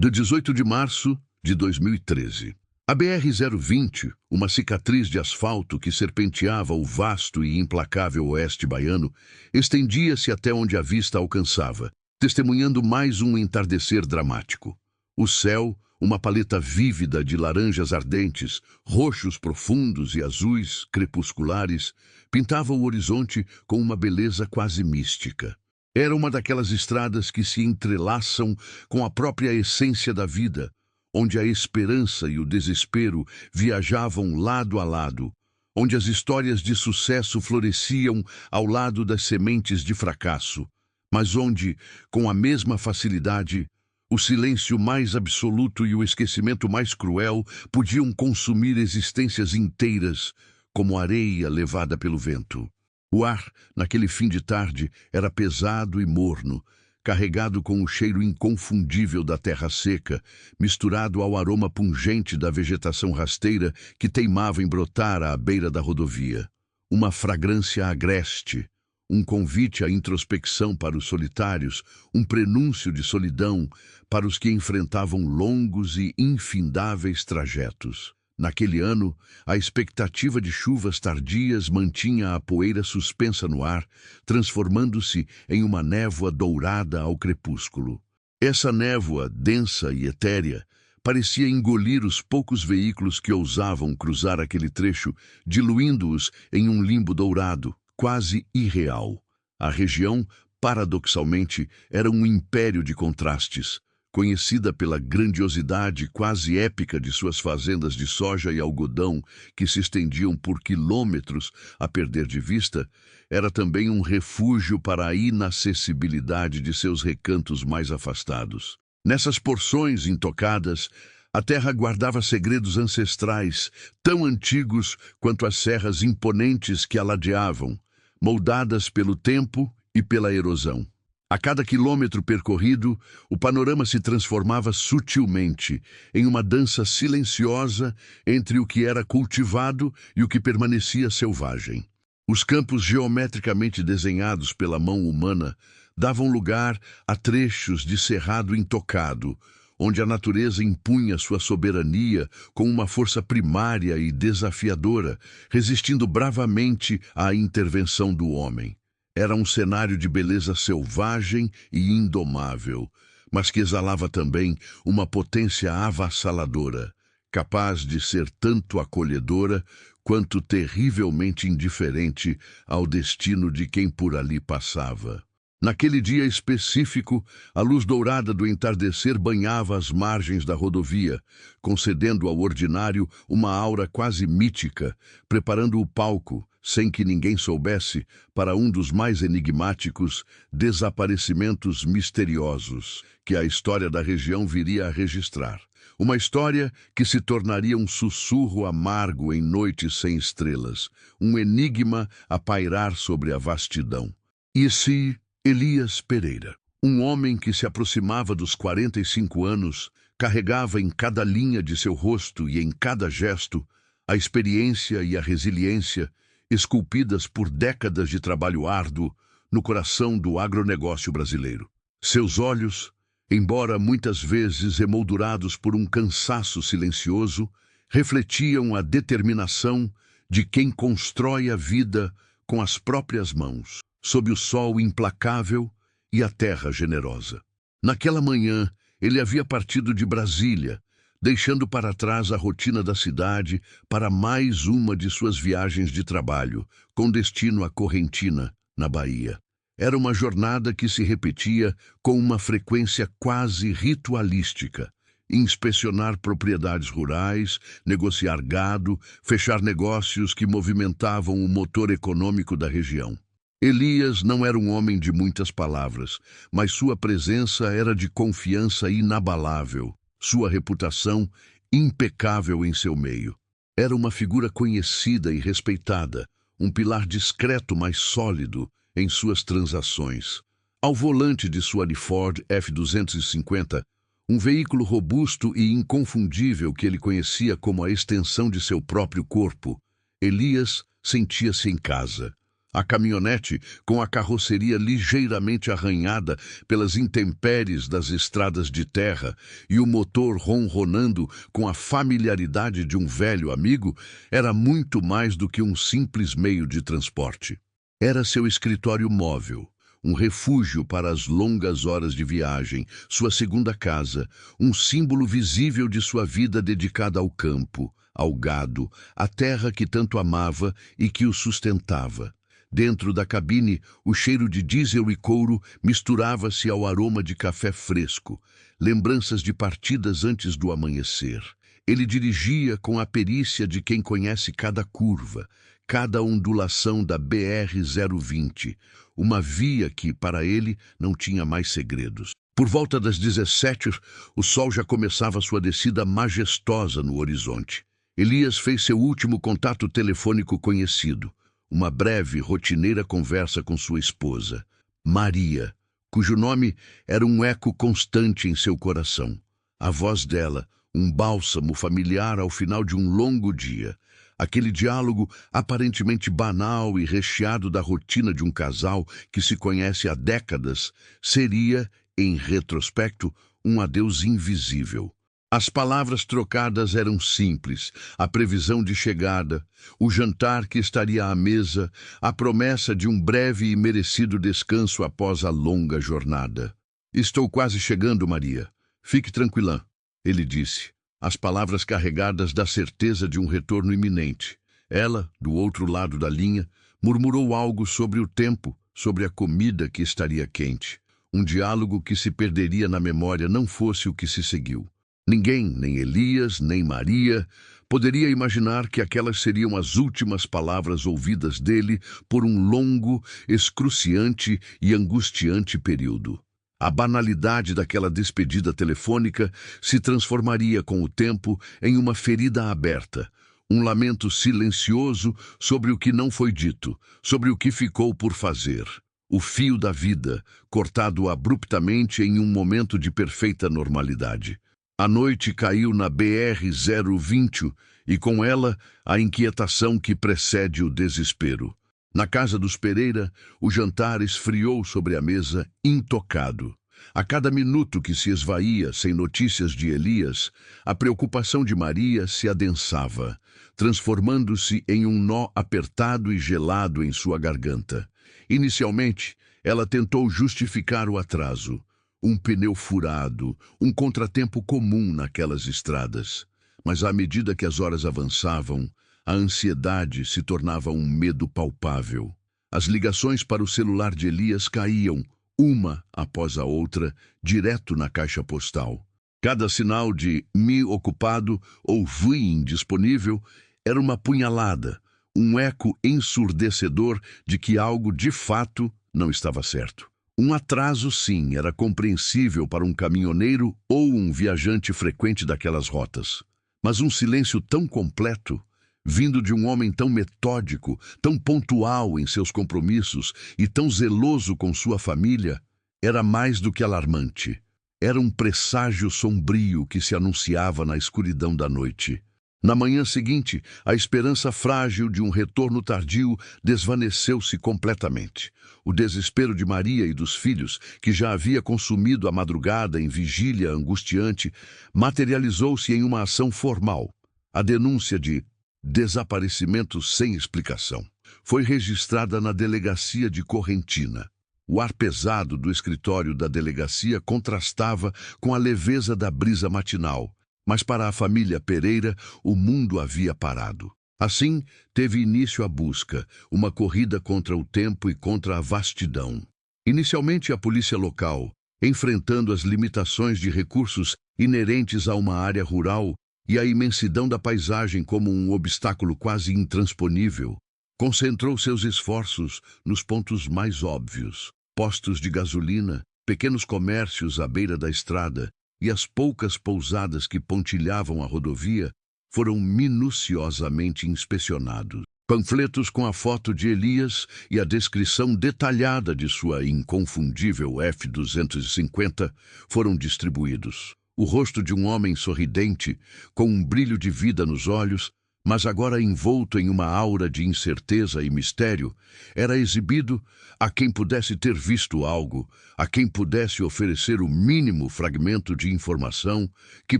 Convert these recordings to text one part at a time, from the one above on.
de 18 de março de 2013. A BR-020, uma cicatriz de asfalto que serpenteava o vasto e implacável oeste baiano, estendia-se até onde a vista alcançava, testemunhando mais um entardecer dramático. O céu, uma paleta vívida de laranjas ardentes, roxos profundos e azuis crepusculares, pintava o horizonte com uma beleza quase mística. Era uma daquelas estradas que se entrelaçam com a própria essência da vida, onde a esperança e o desespero viajavam lado a lado, onde as histórias de sucesso floresciam ao lado das sementes de fracasso, mas onde, com a mesma facilidade, o silêncio mais absoluto e o esquecimento mais cruel podiam consumir existências inteiras, como areia levada pelo vento. O ar, naquele fim de tarde, era pesado e morno, carregado com o cheiro inconfundível da terra seca, misturado ao aroma pungente da vegetação rasteira que teimava em brotar à beira da rodovia. Uma fragrância agreste, um convite à introspecção para os solitários, um prenúncio de solidão para os que enfrentavam longos e infindáveis trajetos. Naquele ano, a expectativa de chuvas tardias mantinha a poeira suspensa no ar, transformando-se em uma névoa dourada ao crepúsculo. Essa névoa, densa e etérea, parecia engolir os poucos veículos que ousavam cruzar aquele trecho, diluindo-os em um limbo dourado, quase irreal. A região, paradoxalmente, era um império de contrastes. Conhecida pela grandiosidade quase épica de suas fazendas de soja e algodão que se estendiam por quilômetros a perder de vista, era também um refúgio para a inacessibilidade de seus recantos mais afastados. Nessas porções intocadas, a terra guardava segredos ancestrais, tão antigos quanto as serras imponentes que a ladeavam, moldadas pelo tempo e pela erosão. A cada quilômetro percorrido, o panorama se transformava sutilmente em uma dança silenciosa entre o que era cultivado e o que permanecia selvagem. Os campos geometricamente desenhados pela mão humana davam lugar a trechos de cerrado intocado, onde a natureza impunha sua soberania com uma força primária e desafiadora, resistindo bravamente à intervenção do homem. Era um cenário de beleza selvagem e indomável, mas que exalava também uma potência avassaladora, capaz de ser tanto acolhedora quanto terrivelmente indiferente ao destino de quem por ali passava. Naquele dia específico, a luz dourada do entardecer banhava as margens da rodovia, concedendo ao ordinário uma aura quase mítica, preparando o palco, sem que ninguém soubesse, para um dos mais enigmáticos desaparecimentos misteriosos que a história da região viria a registrar. Uma história que se tornaria um sussurro amargo em noites sem estrelas, um enigma a pairar sobre a vastidão. E se Elias Pereira, um homem que se aproximava dos 45 anos, carregava em cada linha de seu rosto e em cada gesto a experiência e a resiliência esculpidas por décadas de trabalho árduo no coração do agronegócio brasileiro. Seus olhos, embora muitas vezes emoldurados por um cansaço silencioso, refletiam a determinação de quem constrói a vida com as próprias mãos, sob o sol implacável e a terra generosa. Naquela manhã, ele havia partido de Brasília, deixando para trás a rotina da cidade para mais uma de suas viagens de trabalho, com destino a Correntina, na Bahia. Era uma jornada que se repetia com uma frequência quase ritualística: inspecionar propriedades rurais, negociar gado, fechar negócios que movimentavam o motor econômico da região. Elias não era um homem de muitas palavras, mas sua presença era de confiança inabalável, sua reputação impecável em seu meio. Era uma figura conhecida e respeitada, um pilar discreto, mas sólido em suas transações. Ao volante de sua Ford F-250, um veículo robusto e inconfundível que ele conhecia como a extensão de seu próprio corpo, Elias sentia-se em casa. A caminhonete, com a carroceria ligeiramente arranhada pelas intempéries das estradas de terra e o motor ronronando com a familiaridade de um velho amigo, era muito mais do que um simples meio de transporte. Era seu escritório móvel, um refúgio para as longas horas de viagem, sua segunda casa, um símbolo visível de sua vida dedicada ao campo, ao gado, à terra que tanto amava e que o sustentava. Dentro da cabine, o cheiro de diesel e couro misturava-se ao aroma de café fresco, lembranças de partidas antes do amanhecer. Ele dirigia com a perícia de quem conhece cada curva, cada ondulação da BR-020, uma via que, para ele, não tinha mais segredos. Por volta das 17, o sol já começava sua descida majestosa no horizonte. Elias fez seu último contato telefônico conhecido. Uma breve, rotineira conversa com sua esposa, Maria, cujo nome era um eco constante em seu coração. A voz dela, um bálsamo familiar ao final de um longo dia. Aquele diálogo aparentemente banal e recheado da rotina de um casal que se conhece há décadas, seria, em retrospecto, um adeus invisível. As palavras trocadas eram simples, a previsão de chegada, o jantar que estaria à mesa, a promessa de um breve e merecido descanso após a longa jornada. "Estou quase chegando, Maria. Fique tranquila", ele disse, as palavras carregadas da certeza de um retorno iminente. Ela, do outro lado da linha, murmurou algo sobre o tempo, sobre a comida que estaria quente. Um diálogo que se perderia na memória não fosse o que se seguiu. Ninguém, nem Elias, nem Maria, poderia imaginar que aquelas seriam as últimas palavras ouvidas dele por um longo, excruciante e angustiante período. A banalidade daquela despedida telefônica se transformaria com o tempo em uma ferida aberta, um lamento silencioso sobre o que não foi dito, sobre o que ficou por fazer. O fio da vida, cortado abruptamente em um momento de perfeita normalidade. A noite caiu na BR-020 e com ela a inquietação que precede o desespero. Na casa dos Pereira, o jantar esfriou sobre a mesa, intocado. A cada minuto que se esvaía sem notícias de Elias, a preocupação de Maria se adensava, transformando-se em um nó apertado e gelado em sua garganta. Inicialmente, ela tentou justificar o atraso. Um pneu furado, um contratempo comum naquelas estradas. Mas à medida que as horas avançavam, a ansiedade se tornava um medo palpável. As ligações para o celular de Elias caíam, uma após a outra, direto na caixa postal. Cada sinal de "mi ocupado" ou "fui indisponível" era uma punhalada, um eco ensurdecedor de que algo de fato não estava certo. Um atraso, sim, era compreensível para um caminhoneiro ou um viajante frequente daquelas rotas. Mas um silêncio tão completo, vindo de um homem tão metódico, tão pontual em seus compromissos e tão zeloso com sua família, era mais do que alarmante. Era um presságio sombrio que se anunciava na escuridão da noite. Na manhã seguinte, a esperança frágil de um retorno tardio desvaneceu-se completamente. O desespero de Maria e dos filhos, que já havia consumido a madrugada em vigília angustiante, materializou-se em uma ação formal. A denúncia de desaparecimento sem explicação foi registrada na delegacia de Correntina. O ar pesado do escritório da delegacia contrastava com a leveza da brisa matinal. Mas para a família Pereira, o mundo havia parado. Assim, teve início a busca, uma corrida contra o tempo e contra a vastidão. Inicialmente, a polícia local, enfrentando as limitações de recursos inerentes a uma área rural e a imensidão da paisagem como um obstáculo quase intransponível, concentrou seus esforços nos pontos mais óbvios: postos de gasolina, pequenos comércios à beira da estrada, e as poucas pousadas que pontilhavam a rodovia foram minuciosamente inspecionados. Panfletos com a foto de Elias e a descrição detalhada de sua inconfundível F-250 foram distribuídos. O rosto de um homem sorridente, com um brilho de vida nos olhos, mas agora envolto em uma aura de incerteza e mistério, era exibido a quem pudesse ter visto algo, a quem pudesse oferecer o mínimo fragmento de informação que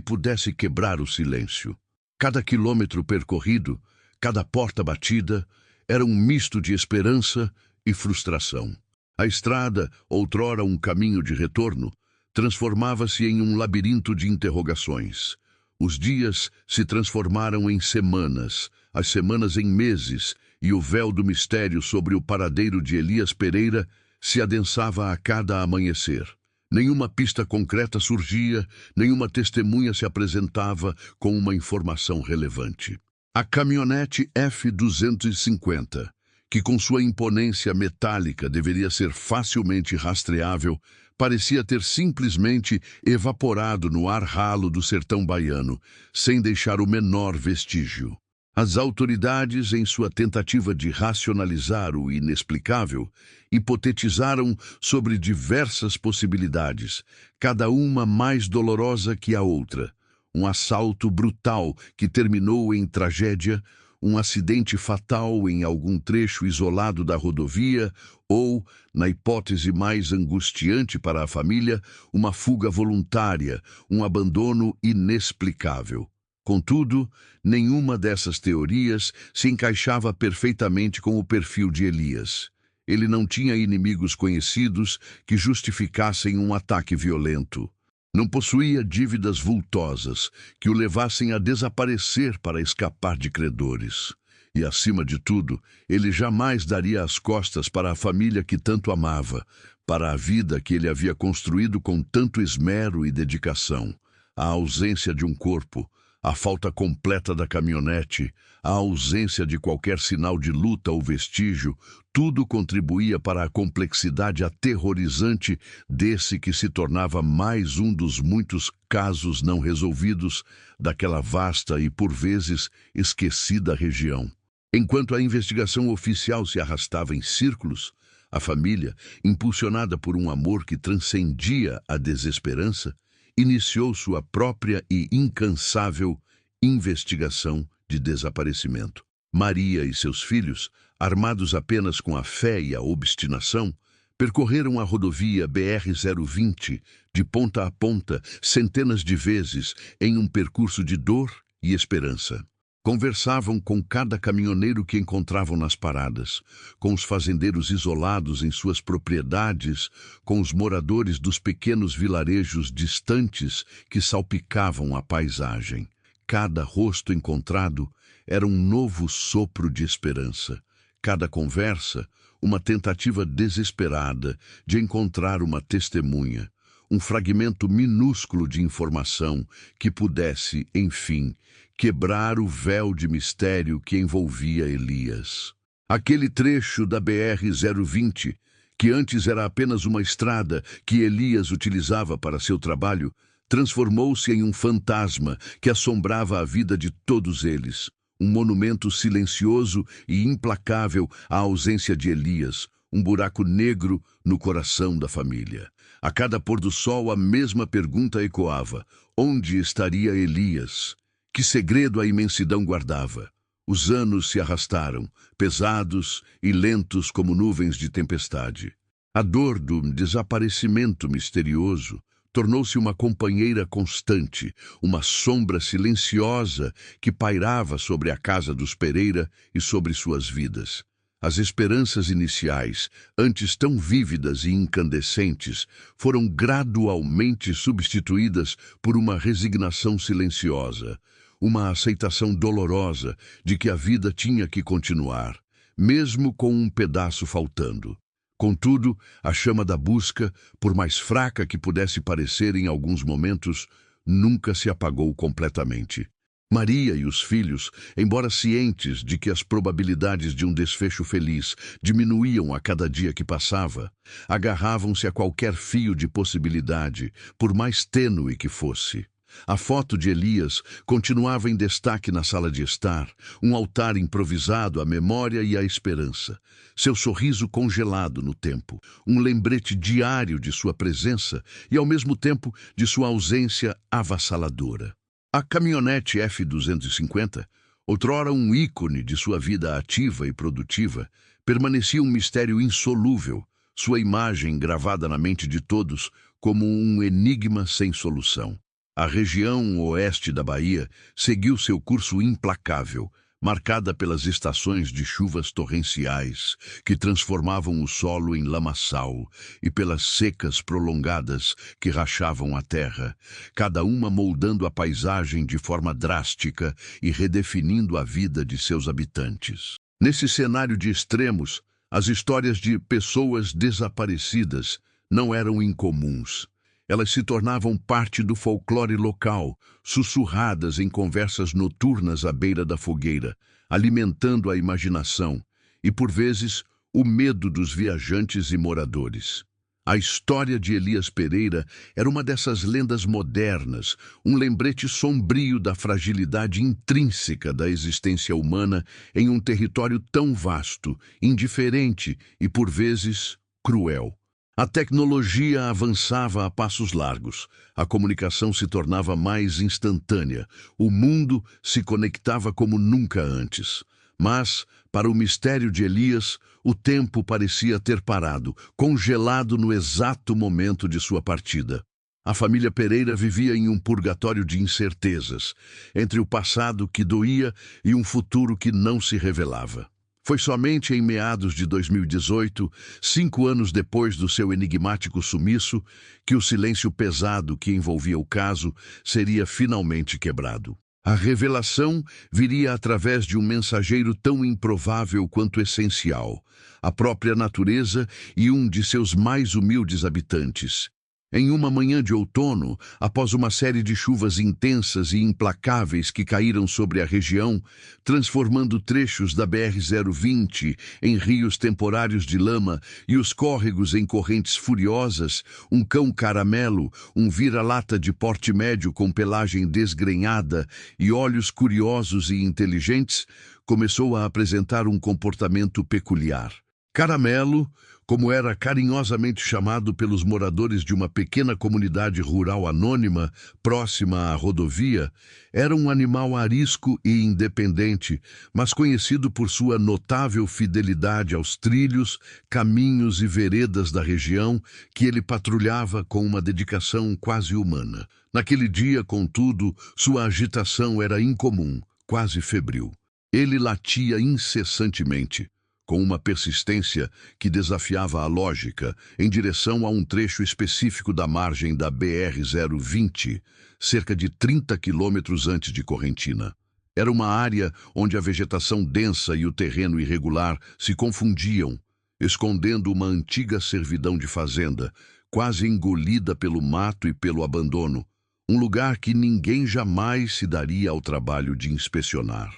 pudesse quebrar o silêncio. Cada quilômetro percorrido, cada porta batida, era um misto de esperança e frustração. A estrada, outrora um caminho de retorno, transformava-se em um labirinto de interrogações. Os dias se transformaram em semanas, as semanas em meses, e o véu do mistério sobre o paradeiro de Elias Pereira se adensava a cada amanhecer. Nenhuma pista concreta surgia, nenhuma testemunha se apresentava com uma informação relevante. A caminhonete F-250, que com sua imponência metálica deveria ser facilmente rastreável, parecia ter simplesmente evaporado no ar ralo do sertão baiano, sem deixar o menor vestígio. As autoridades, em sua tentativa de racionalizar o inexplicável, hipotetizaram sobre diversas possibilidades, cada uma mais dolorosa que a outra. Um assalto brutal que terminou em tragédia, um acidente fatal em algum trecho isolado da rodovia ou, na hipótese mais angustiante para a família, uma fuga voluntária, um abandono inexplicável. Contudo, nenhuma dessas teorias se encaixava perfeitamente com o perfil de Elias. Ele não tinha inimigos conhecidos que justificassem um ataque violento. Não possuía dívidas vultosas que o levassem a desaparecer para escapar de credores. E, acima de tudo, ele jamais daria as costas para a família que tanto amava, para a vida que ele havia construído com tanto esmero e dedicação. A ausência de um corpo, a falta completa da caminhonete, a ausência de qualquer sinal de luta ou vestígio, tudo contribuía para a complexidade aterrorizante desse que se tornava mais um dos muitos casos não resolvidos daquela vasta e, por vezes, esquecida região. Enquanto a investigação oficial se arrastava em círculos, a família, impulsionada por um amor que transcendia a desesperança, iniciou sua própria e incansável investigação de desaparecimento. Maria e seus filhos, armados apenas com a fé e a obstinação, percorreram a rodovia BR-020 de ponta a ponta centenas de vezes em um percurso de dor e esperança. Conversavam com cada caminhoneiro que encontravam nas paradas, com os fazendeiros isolados em suas propriedades, com os moradores dos pequenos vilarejos distantes que salpicavam a paisagem. Cada rosto encontrado era um novo sopro de esperança. Cada conversa, uma tentativa desesperada de encontrar uma testemunha, um fragmento minúsculo de informação que pudesse, enfim, quebrar o véu de mistério que envolvia Elias. Aquele trecho da BR-020, que antes era apenas uma estrada que Elias utilizava para seu trabalho, transformou-se em um fantasma que assombrava a vida de todos eles. Um monumento silencioso e implacável à ausência de Elias, um buraco negro no coração da família. A cada pôr do sol a mesma pergunta ecoava: onde estaria Elias? Que segredo a imensidão guardava? Os anos se arrastaram, pesados e lentos como nuvens de tempestade. A dor do desaparecimento misterioso tornou-se uma companheira constante, uma sombra silenciosa que pairava sobre a casa dos Pereira e sobre suas vidas. As esperanças iniciais, antes tão vívidas e incandescentes, foram gradualmente substituídas por uma resignação silenciosa, uma aceitação dolorosa de que a vida tinha que continuar, mesmo com um pedaço faltando. Contudo, a chama da busca, por mais fraca que pudesse parecer em alguns momentos, nunca se apagou completamente. Maria e os filhos, embora cientes de que as probabilidades de um desfecho feliz diminuíam a cada dia que passava, agarravam-se a qualquer fio de possibilidade, por mais tênue que fosse. A foto de Elias continuava em destaque na sala de estar, um altar improvisado à memória e à esperança. Seu sorriso congelado no tempo, um lembrete diário de sua presença e, ao mesmo tempo, de sua ausência avassaladora. A caminhonete F-250, Outrora um ícone de sua vida ativa e produtiva, permanecia um mistério insolúvel, sua imagem gravada na mente de todos como um enigma sem solução. A região oeste da Bahia seguiu seu curso implacável, marcada pelas estações de chuvas torrenciais, que transformavam o solo em lamaçal, e pelas secas prolongadas que rachavam a terra, cada uma moldando a paisagem de forma drástica e redefinindo a vida de seus habitantes. Nesse cenário de extremos, as histórias de pessoas desaparecidas não eram incomuns. Elas se tornavam parte do folclore local, sussurradas em conversas noturnas à beira da fogueira, alimentando a imaginação e, por vezes, o medo dos viajantes e moradores. A história de Elias Pereira era uma dessas lendas modernas, um lembrete sombrio da fragilidade intrínseca da existência humana em um território tão vasto, indiferente e, por vezes, cruel. A tecnologia avançava a passos largos, a comunicação se tornava mais instantânea, o mundo se conectava como nunca antes. Mas, para o mistério de Elias, o tempo parecia ter parado, congelado no exato momento de sua partida. A família Pereira vivia em um purgatório de incertezas, entre o passado que doía e um futuro que não se revelava. Foi somente em meados de 2018, 5 anos depois do seu enigmático sumiço, que o silêncio pesado que envolvia o caso seria finalmente quebrado. A revelação viria através de um mensageiro tão improvável quanto essencial, a própria natureza e um de seus mais humildes habitantes. Em uma manhã de outono, após uma série de chuvas intensas e implacáveis que caíram sobre a região, transformando trechos da BR-020 em rios temporários de lama e os córregos em correntes furiosas, um cão caramelo, um vira-lata de porte médio com pelagem desgrenhada e olhos curiosos e inteligentes, começou a apresentar um comportamento peculiar. Caramelo, como era carinhosamente chamado pelos moradores de uma pequena comunidade rural anônima próxima à rodovia, era um animal arisco e independente, mas conhecido por sua notável fidelidade aos trilhos, caminhos e veredas da região que ele patrulhava com uma dedicação quase humana. Naquele dia, contudo, sua agitação era incomum, quase febril. Ele latia incessantemente, com uma persistência que desafiava a lógica, em direção a um trecho específico da margem da BR-020, cerca de 30 quilômetros antes de Correntina. Era uma área onde a vegetação densa e o terreno irregular se confundiam, escondendo uma antiga servidão de fazenda, quase engolida pelo mato e pelo abandono, um lugar que ninguém jamais se daria ao trabalho de inspecionar.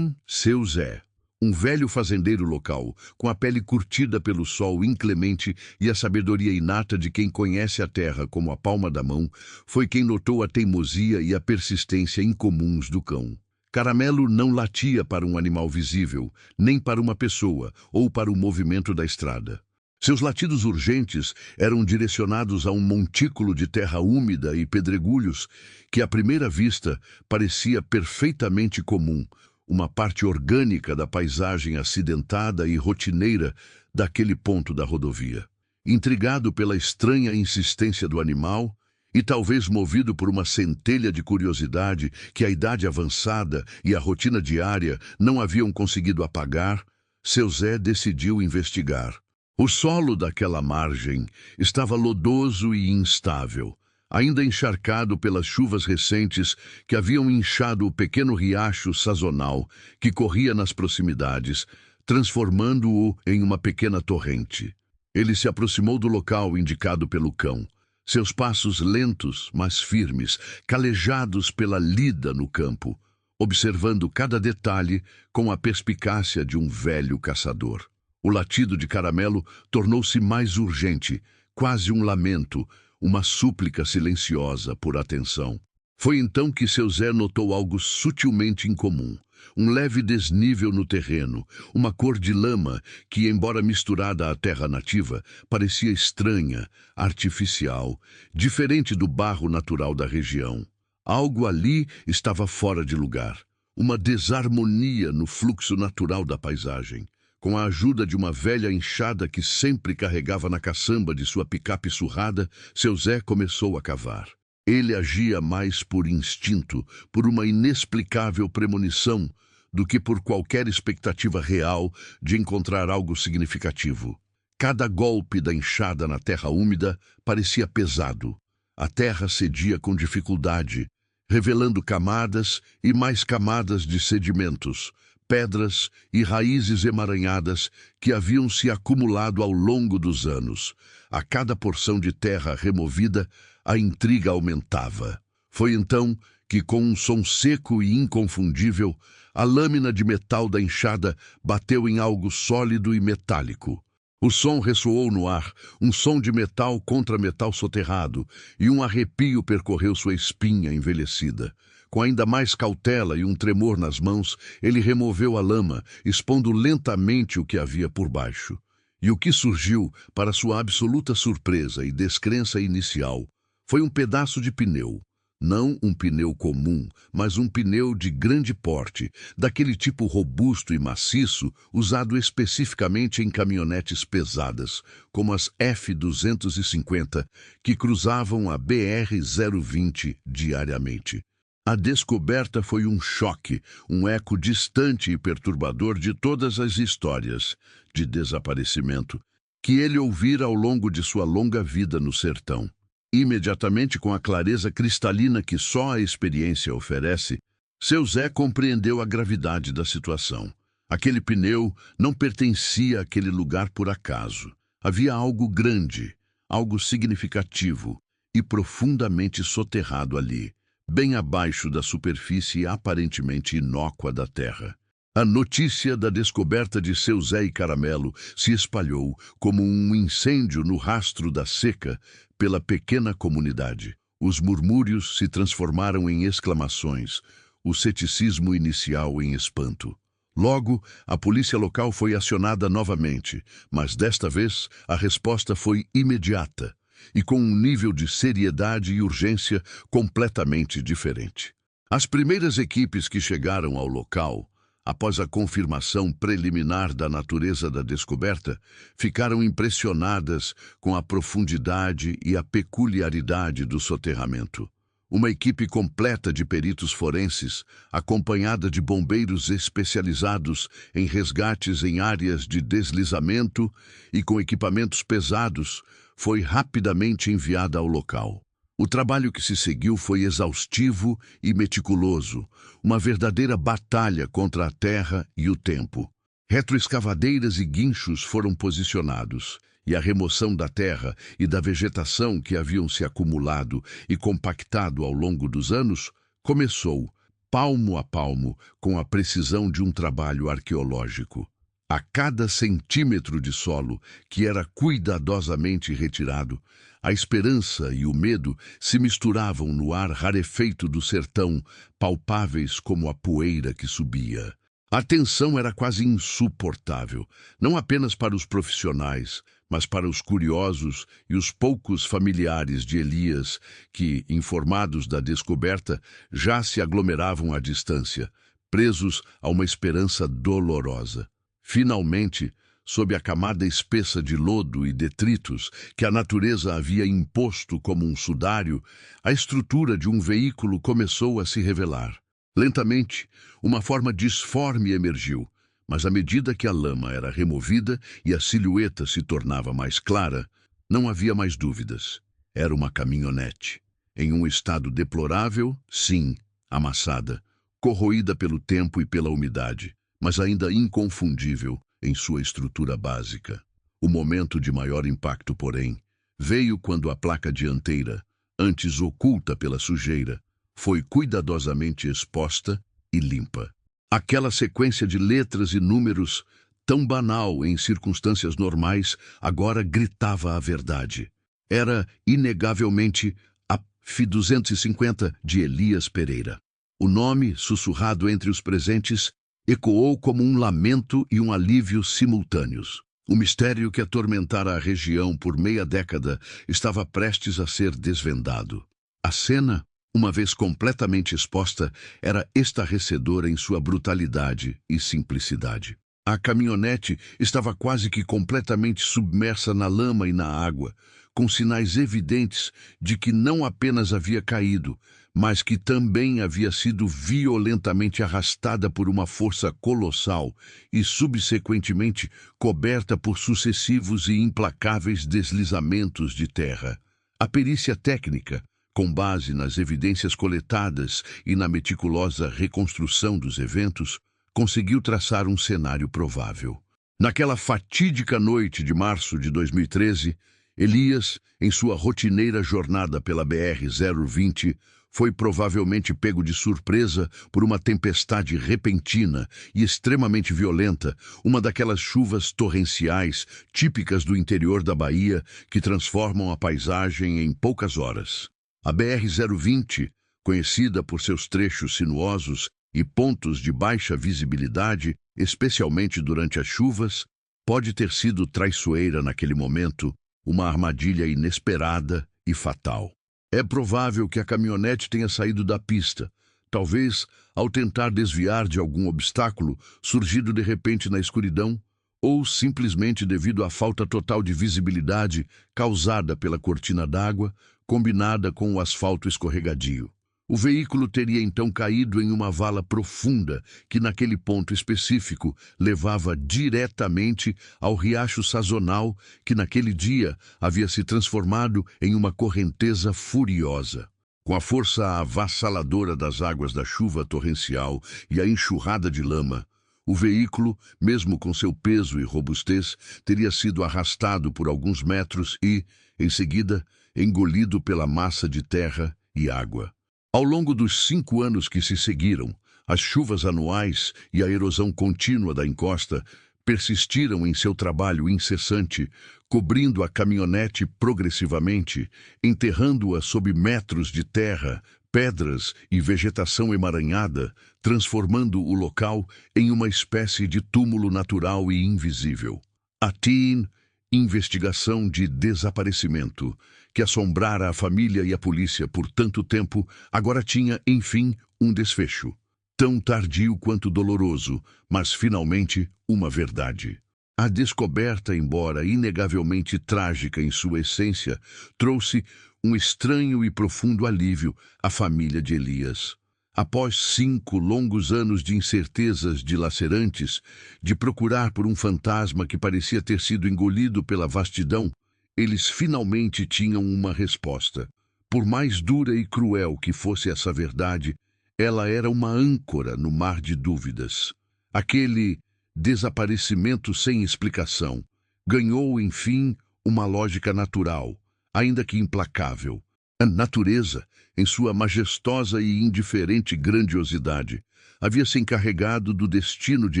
Seu Zé, um velho fazendeiro local, com a pele curtida pelo sol inclemente e a sabedoria inata de quem conhece a terra como a palma da mão, foi quem notou a teimosia e a persistência incomuns do cão. Caramelo não latia para um animal visível, nem para uma pessoa ou para o movimento da estrada. Seus latidos urgentes eram direcionados a um montículo de terra úmida e pedregulhos que, à primeira vista, parecia perfeitamente comum, uma parte orgânica da paisagem acidentada e rotineira daquele ponto da rodovia. Intrigado pela estranha insistência do animal, e talvez movido por uma centelha de curiosidade que a idade avançada e a rotina diária não haviam conseguido apagar, seu Zé decidiu investigar. O solo daquela margem estava lodoso e instável, ainda encharcado pelas chuvas recentes que haviam inchado o pequeno riacho sazonal que corria nas proximidades, transformando-o em uma pequena torrente. Ele se aproximou do local indicado pelo cão, seus passos lentos, mas firmes, calejados pela lida no campo, observando cada detalhe com a perspicácia de um velho caçador. O latido de Caramelo tornou-se mais urgente, quase um lamento, uma súplica silenciosa por atenção. Foi então que seu Zé notou algo sutilmente incomum. Um leve desnível no terreno, uma cor de lama que, embora misturada à terra nativa, parecia estranha, artificial, diferente do barro natural da região. Algo ali estava fora de lugar. uma desarmonia no fluxo natural da paisagem. Com a ajuda de uma velha enxada que sempre carregava na caçamba de sua picape surrada, seu Zé começou a cavar. Ele agia mais por instinto, por uma inexplicável premonição, do que por qualquer expectativa real de encontrar algo significativo. Cada golpe da enxada na terra úmida parecia pesado. A terra cedia com dificuldade, revelando camadas e mais camadas de sedimentos, pedras e raízes emaranhadas que haviam se acumulado ao longo dos anos. A cada porção de terra removida, a intriga aumentava. Foi então que, com um som seco e inconfundível, a lâmina de metal da enxada bateu em algo sólido e metálico. O som ressoou no ar, um som de metal contra metal soterrado, e um arrepio percorreu sua espinha envelhecida. Com ainda mais cautela e um tremor nas mãos, ele removeu a lama, expondo lentamente o que havia por baixo. E o que surgiu, para sua absoluta surpresa e descrença inicial, foi um pedaço de pneu. Não um pneu comum, mas um pneu de grande porte, daquele tipo robusto e maciço, usado especificamente em caminhonetes pesadas, como as F-250, que cruzavam a BR-020 diariamente. A descoberta foi um choque, um eco distante e perturbador de todas as histórias de desaparecimento que ele ouvira ao longo de sua longa vida no sertão. Imediatamente, com a clareza cristalina que só a experiência oferece, seu Zé compreendeu a gravidade da situação. Aquele pneu não pertencia àquele lugar por acaso. Havia algo grande, algo significativo e profundamente soterrado ali, bem abaixo da superfície aparentemente inócua da terra. A notícia da descoberta de seu Zé e Caramelo se espalhou como um incêndio no rastro da seca pela pequena comunidade. Os murmúrios se transformaram em exclamações, o ceticismo inicial em espanto. Logo, a polícia local foi acionada novamente, mas desta vez a resposta foi imediata e com um nível de seriedade e urgência completamente diferente. As primeiras equipes que chegaram ao local, após a confirmação preliminar da natureza da descoberta, ficaram impressionadas com a profundidade e a peculiaridade do soterramento. Uma equipe completa de peritos forenses, acompanhada de bombeiros especializados em resgates em áreas de deslizamento e com equipamentos pesados, foi rapidamente enviada ao local. O trabalho que se seguiu foi exaustivo e meticuloso, uma verdadeira batalha contra a terra e o tempo. Retroescavadeiras e guinchos foram posicionados, e a remoção da terra e da vegetação que haviam se acumulado e compactado ao longo dos anos começou, palmo a palmo, com a precisão de um trabalho arqueológico. A cada centímetro de solo que era cuidadosamente retirado, a esperança e o medo se misturavam no ar rarefeito do sertão, palpáveis como a poeira que subia. A tensão era quase insuportável, não apenas para os profissionais, mas para os curiosos e os poucos familiares de Elias que, informados da descoberta, já se aglomeravam à distância, presos a uma esperança dolorosa. Finalmente, sob a camada espessa de lodo e detritos que a natureza havia imposto como um sudário, a estrutura de um veículo começou a se revelar. Lentamente, uma forma disforme emergiu, mas à medida que a lama era removida e a silhueta se tornava mais clara, não havia mais dúvidas. Era uma caminhonete. Em um estado deplorável, sim, amassada, corroída pelo tempo e pela umidade, mas ainda inconfundível em sua estrutura básica. O momento de maior impacto, porém, veio quando a placa dianteira, antes oculta pela sujeira, foi cuidadosamente exposta e limpa. Aquela sequência de letras e números, tão banal em circunstâncias normais, agora gritava a verdade. Era, inegavelmente, a F-250 de Elias Pereira. O nome, sussurrado entre os presentes, ecoou como um lamento e um alívio simultâneos. O mistério que atormentara a região por meia década estava prestes a ser desvendado. A cena, Uma vez completamente exposta, era estarrecedora em sua brutalidade e simplicidade. A caminhonete estava quase que completamente submersa na lama e na água, com sinais evidentes de que não apenas havia caído, mas que também havia sido violentamente arrastada por uma força colossal e, subsequentemente, coberta por sucessivos e implacáveis deslizamentos de terra. A perícia técnica, com base nas evidências coletadas e na meticulosa reconstrução dos eventos, conseguiu traçar um cenário provável. Naquela fatídica noite de março de 2013, Elias, em sua rotineira jornada pela BR-020, foi provavelmente pego de surpresa por uma tempestade repentina e extremamente violenta, uma daquelas chuvas torrenciais típicas do interior da Bahia que transformam a paisagem em poucas horas. A BR-020, conhecida por seus trechos sinuosos e pontos de baixa visibilidade, especialmente durante as chuvas, pode ter sido traiçoeira naquele momento, uma armadilha inesperada e fatal. É provável que a caminhonete tenha saído da pista, talvez ao tentar desviar de algum obstáculo surgido de repente na escuridão, ou simplesmente devido à falta total de visibilidade causada pela cortina d'água, combinada com o asfalto escorregadio. O veículo teria então caído em uma vala profunda que, naquele ponto específico, levava diretamente ao riacho sazonal que, naquele dia, havia se transformado em uma correnteza furiosa. Com a força avassaladora das águas da chuva torrencial e a enxurrada de lama, o veículo, mesmo com seu peso e robustez, teria sido arrastado por alguns metros e, em seguida, engolido pela massa de terra e água. Ao longo dos 5 anos que se seguiram, as chuvas anuais e a erosão contínua da encosta persistiram em seu trabalho incessante, cobrindo a caminhonete progressivamente, enterrando-a sob metros de terra, pedras e vegetação emaranhada, transformando o local em uma espécie de túmulo natural e invisível. A TIN, investigação de desaparecimento, que assombrara a família e a polícia por tanto tempo, agora tinha, enfim, um desfecho. Tão tardio quanto doloroso, mas finalmente uma verdade. A descoberta, embora inegavelmente trágica em sua essência, trouxe um estranho e profundo alívio à família de Elias. Após 5 longos anos de incertezas dilacerantes, de procurar por um fantasma que parecia ter sido engolido pela vastidão, eles finalmente tinham uma resposta. Por mais dura e cruel que fosse essa verdade, ela era uma âncora no mar de dúvidas. Aquele desaparecimento sem explicação ganhou, enfim, uma lógica natural, ainda que implacável. A natureza, em sua majestosa e indiferente grandiosidade, havia se encarregado do destino de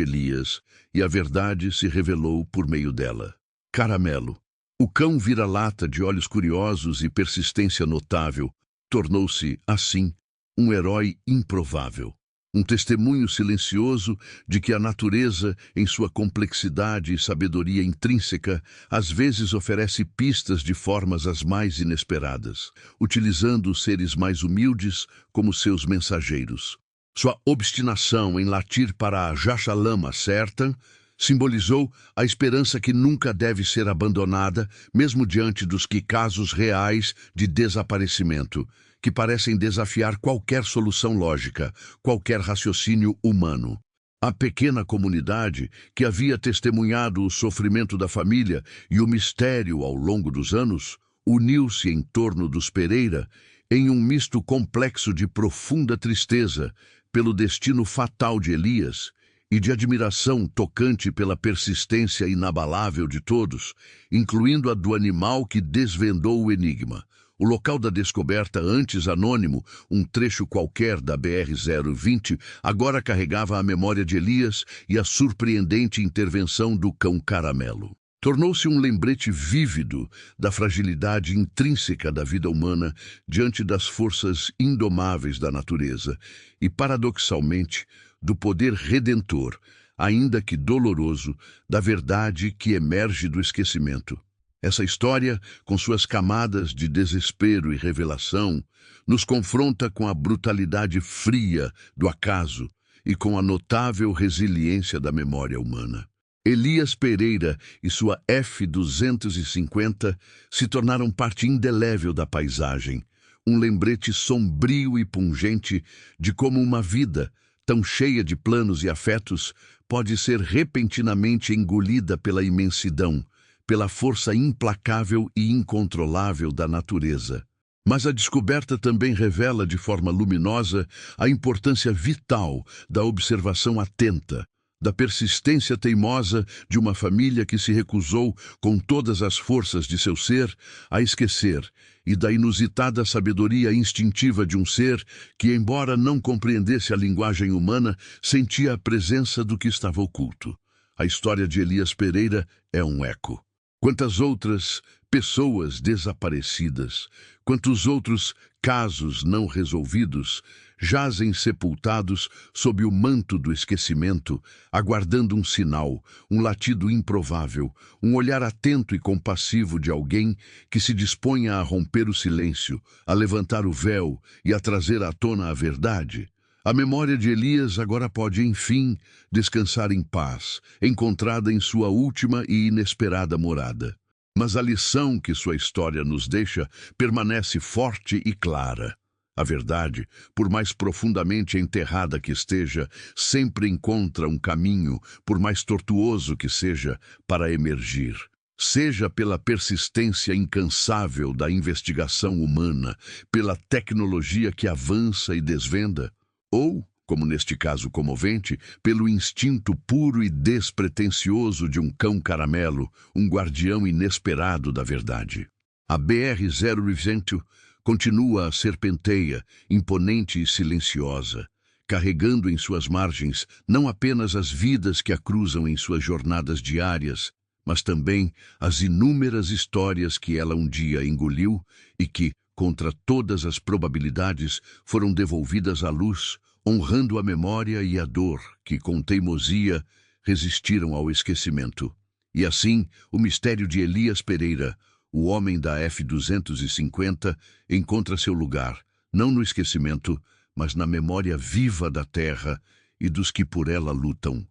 Elias, e a verdade se revelou por meio dela. Caramelo, o cão vira-lata de olhos curiosos e persistência notável, tornou-se, assim, um herói improvável. Um testemunho silencioso de que a natureza, em sua complexidade e sabedoria intrínseca, às vezes oferece pistas de formas as mais inesperadas, utilizando os seres mais humildes como seus mensageiros. Sua obstinação em latir para a jachalama certa simbolizou a esperança que nunca deve ser abandonada, mesmo diante dos casos reais de desaparecimento, que parecem desafiar qualquer solução lógica, qualquer raciocínio humano. A pequena comunidade, que havia testemunhado o sofrimento da família e o mistério ao longo dos anos, uniu-se em torno dos Pereira em um misto complexo de profunda tristeza pelo destino fatal de Elias e de admiração tocante pela persistência inabalável de todos, incluindo a do animal que desvendou o enigma. O local da descoberta, antes anônimo, um trecho qualquer da BR-020, agora carregava a memória de Elias e a surpreendente intervenção do cão Caramelo. Tornou-se um lembrete vívido da fragilidade intrínseca da vida humana diante das forças indomáveis da natureza e, paradoxalmente, do poder redentor, ainda que doloroso, da verdade que emerge do esquecimento. Essa história, com suas camadas de desespero e revelação, nos confronta com a brutalidade fria do acaso e com a notável resiliência da memória humana. Elias Pereira e sua F-250 se tornaram parte indelével da paisagem, um lembrete sombrio e pungente de como uma vida, tão cheia de planos e afetos, pode ser repentinamente engolida pela imensidão, pela força implacável e incontrolável da natureza. Mas a descoberta também revela de forma luminosa a importância vital da observação atenta, da persistência teimosa de uma família que se recusou, com todas as forças de seu ser, a esquecer, e da inusitada sabedoria instintiva de um ser que, embora não compreendesse a linguagem humana, sentia a presença do que estava oculto. A história de Elias Pereira é um eco. Quantas outras pessoas desaparecidas, quantos outros casos não resolvidos jazem sepultados sob o manto do esquecimento, aguardando um sinal, um latido improvável, um olhar atento e compassivo de alguém que se disponha a romper o silêncio, a levantar o véu e a trazer à tona a verdade? A memória de Elias agora pode, enfim, descansar em paz, encontrada em sua última e inesperada morada. Mas a lição que sua história nos deixa permanece forte e clara. A verdade, por mais profundamente enterrada que esteja, sempre encontra um caminho, por mais tortuoso que seja, para emergir. Seja pela persistência incansável da investigação humana, pela tecnologia que avança e desvenda, ou, como neste caso comovente, pelo instinto puro e despretensioso de um cão caramelo, um guardião inesperado da verdade. A BR-020 continua a serpenteia, imponente e silenciosa, carregando em suas margens não apenas as vidas que a cruzam em suas jornadas diárias, mas também as inúmeras histórias que ela um dia engoliu e que, contra todas as probabilidades, foram devolvidas à luz, honrando a memória e a dor que, com teimosia, resistiram ao esquecimento. E assim, o mistério de Elias Pereira, o homem da F-250, encontra seu lugar, não no esquecimento, mas na memória viva da terra e dos que por ela lutam.